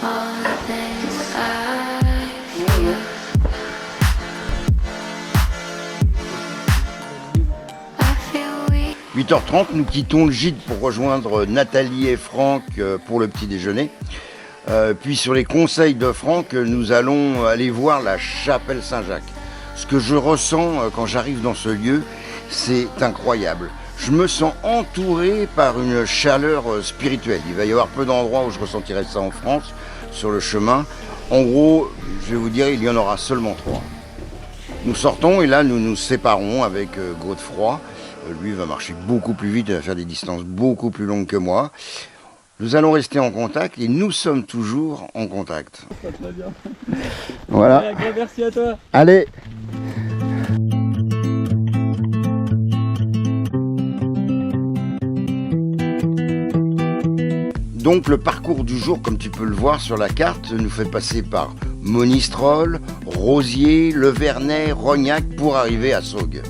all the things I feel. I feel weak. 8h30, nous quittons le gîte pour rejoindre Nathalie et Franck pour le petit déjeuner. Puis sur les conseils de Franck, nous allons aller voir la chapelle Saint-Jacques. Ce que je ressens quand j'arrive dans ce lieu, c'est incroyable. Je me sens entouré par une chaleur spirituelle. Il va y avoir peu d'endroits où je ressentirai ça en France, sur le chemin. En gros, je vais vous dire, il y en aura seulement 3. Nous sortons et là, nous nous séparons avec Godefroy. Lui va marcher beaucoup plus vite, il va faire des distances beaucoup plus longues que moi. Nous allons rester en contact et nous sommes toujours en contact. Très bien. Voilà. Allez, un grand merci à toi. Allez. Donc le parcours du jour, comme tu peux le voir sur la carte, nous fait passer par Monistrol, Rosiers, Le Vernet, Rognac pour arriver à Saugues.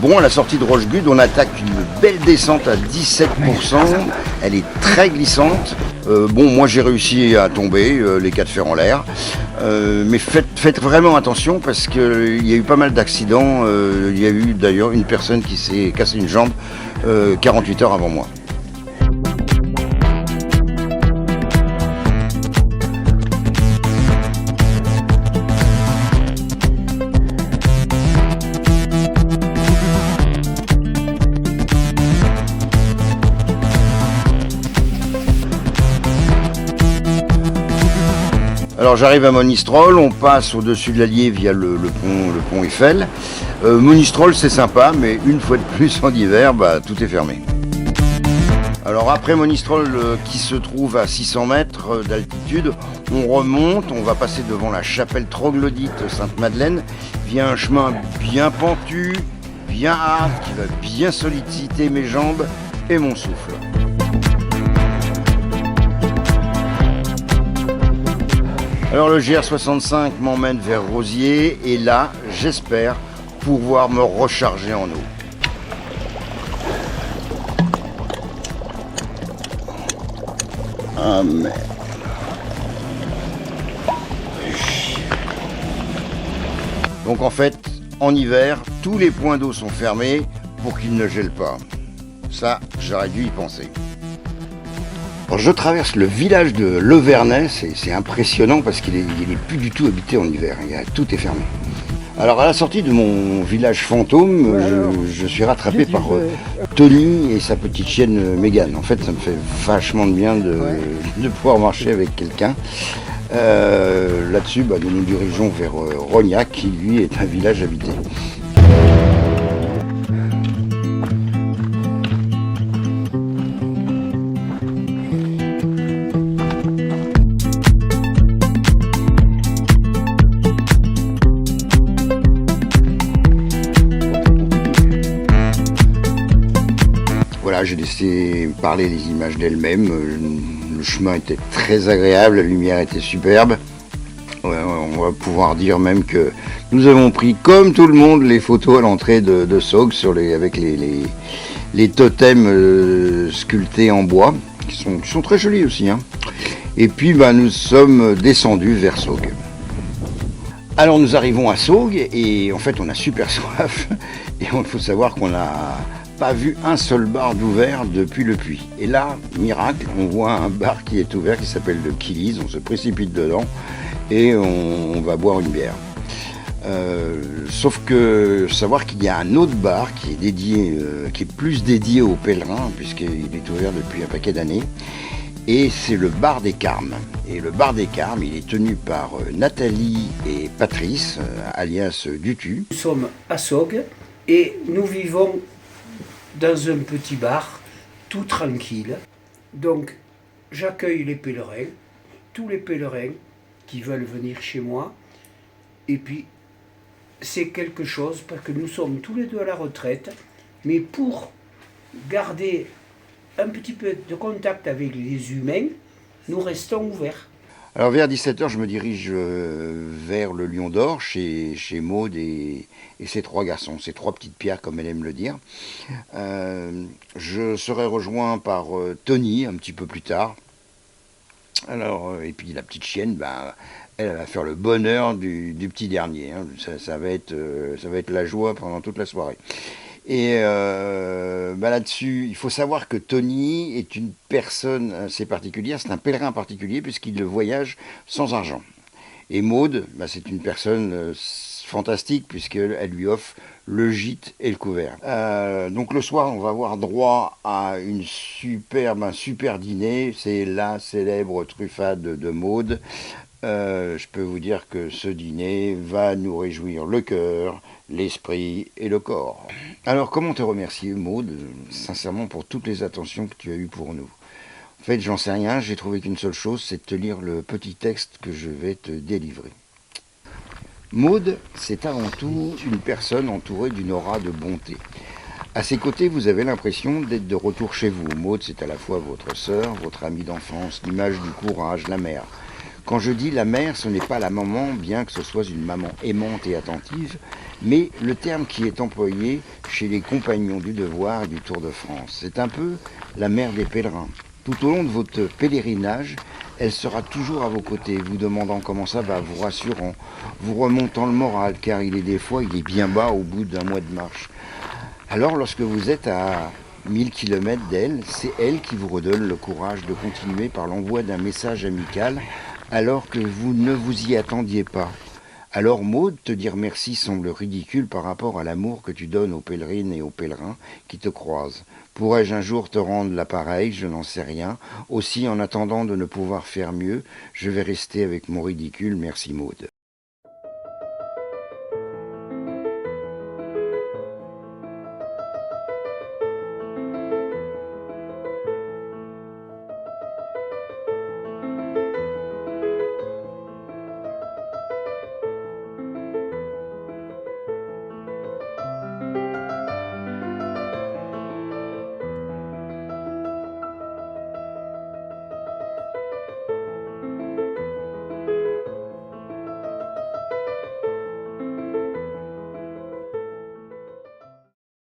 Bon, à la sortie de Rochegude, on attaque une belle descente à 17%. Elle est très glissante. Bon, moi j'ai réussi à tomber, les 4 fers en l'air. Mais faites vraiment attention parce qu'il y a eu pas mal d'accidents. Il y a eu d'ailleurs une personne qui s'est cassé une jambe 48 heures avant moi. Alors j'arrive à Monistrol, on passe au-dessus de l'Allier via le pont Eiffel. Monistrol c'est sympa, mais une fois de plus en hiver, tout est fermé. Alors après Monistrol qui se trouve à 600 mètres d'altitude, on remonte, on va passer devant la chapelle troglodyte Sainte-Madeleine, via un chemin bien pentu, bien hard, qui va bien solliciter mes jambes et mon souffle. Alors le GR65 m'emmène vers Rosiers et là, j'espère pouvoir me recharger en eau. Ah merde. Donc en fait, en hiver, tous les points d'eau sont fermés pour qu'ils ne gèlent pas. Ça, j'aurais dû y penser. Alors, je traverse le village de Le Vernet, c'est impressionnant parce qu'il est plus du tout habité en hiver, tout est fermé. Alors à la sortie de mon village fantôme, je suis rattrapé par Tony et sa petite chienne Mégane. En fait, ça me fait vachement de bien de pouvoir marcher avec quelqu'un. Là-dessus, nous nous dirigeons vers Rognac, qui lui est un village habité. Voilà, j'ai laissé parler les images d'elles-mêmes. Le chemin était très agréable, la lumière était superbe. On va pouvoir dire même que nous avons pris, comme tout le monde, les photos à l'entrée de Saugues avec les totems sculptés en bois, qui sont très jolis aussi. Hein. Et puis nous sommes descendus vers Saugues. Alors nous arrivons à Saugues et en fait on a super soif. Et il faut savoir qu'on n'a pas vu un seul bar d'ouvert depuis le puits. Et là, miracle, on voit un bar qui est ouvert qui s'appelle le Killy's, on se précipite dedans et on va boire une bière. Sauf que savoir qu'il y a un autre bar qui est dédié, qui est plus dédié aux pèlerins puisqu'il est ouvert depuis un paquet d'années. Et c'est le bar des Carmes. Et le bar des Carmes, il est tenu par Nathalie et Patrice, alias Dutu. Nous sommes à Saugues et nous vivons dans un petit bar, tout tranquille. Donc, j'accueille les pèlerins, tous les pèlerins qui veulent venir chez moi. Et puis, c'est quelque chose, parce que nous sommes tous les deux à la retraite, mais pour garder un petit peu de contact avec les humains, nous restons ouverts. Alors vers 17h, je me dirige vers le Lion d'Or, chez Maud et ses 3 garçons, ces 3 petites pierres comme elle aime le dire. Je serai rejoint par Tony un petit peu plus tard. Alors, et puis la petite chienne, ben, elle va faire le bonheur du petit dernier. Hein. Ça va être, ça va être la joie pendant toute la soirée. Et ben là-dessus, il faut savoir que Tony est une personne assez particulière, c'est un pèlerin particulier puisqu'il voyage sans argent. Et Maud, ben, c'est une personne fantastique puisqu'elle lui offre le gîte et le couvert. Donc le soir, on va avoir droit à un super dîner. C'est la célèbre truffade de Maud. Je peux vous dire que ce dîner va nous réjouir le cœur, l'esprit et le corps. Alors comment te remercier, Maud, sincèrement pour toutes les attentions que tu as eues pour nous. En fait, j'en sais rien, j'ai trouvé qu'une seule chose, c'est de te lire le petit texte que je vais te délivrer. Maud, c'est avant tout une personne entourée d'une aura de bonté. À ses côtés, vous avez l'impression d'être de retour chez vous. Maud, c'est à la fois votre sœur, votre amie d'enfance, l'image du courage, la mère. Quand je dis la mère, ce n'est pas la maman, bien que ce soit une maman aimante et attentive, mais le terme qui est employé chez les compagnons du devoir et du Tour de France. C'est un peu la mère des pèlerins. Tout au long de votre pèlerinage, elle sera toujours à vos côtés, vous demandant comment ça va, vous rassurant, vous remontant le moral, car il est bien bas au bout d'un mois de marche. Alors lorsque vous êtes à 1000 km d'elle, c'est elle qui vous redonne le courage de continuer par l'envoi d'un message amical alors que vous ne vous y attendiez pas. Alors Maud, te dire merci semble ridicule par rapport à l'amour que tu donnes aux pèlerines et aux pèlerins qui te croisent. Pourrais-je un jour te rendre l'appareil? Je n'en sais rien. Aussi, en attendant de ne pouvoir faire mieux, je vais rester avec mon ridicule. Merci Maud.